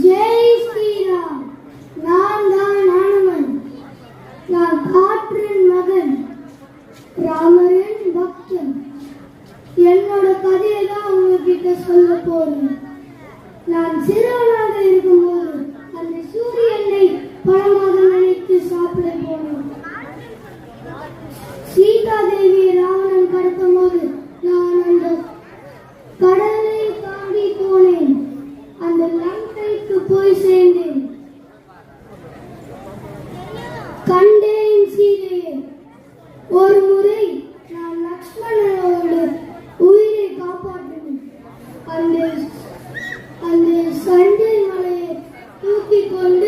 ஜெய் ஸ்ரீராம். நான் தான் அனுமன். நான் காற்றின் மகன், ராமரின் பக்தன். என்னோட கதையை தான் உங்ககிட்ட சொல்ல போறேன். நான் சிறுவனாக இருக்கும்போது அந்த சூரியனை பழமாக நினைத்து சாப்பிட போனேன். சீதா தேவியை ராவணன் கடத்தும் போது நான் அந்த கடலை தாண்டி போனேன். அந்த லங்கைக்கு போய் சேர்ந்தேன். கண்டேன் சீதையை. ஒரு முறை நான் லக்ஷ்மணனோட உயிரை காப்பாற்றினேன். அந்த சண்டை மலையை தூக்கி கொண்டு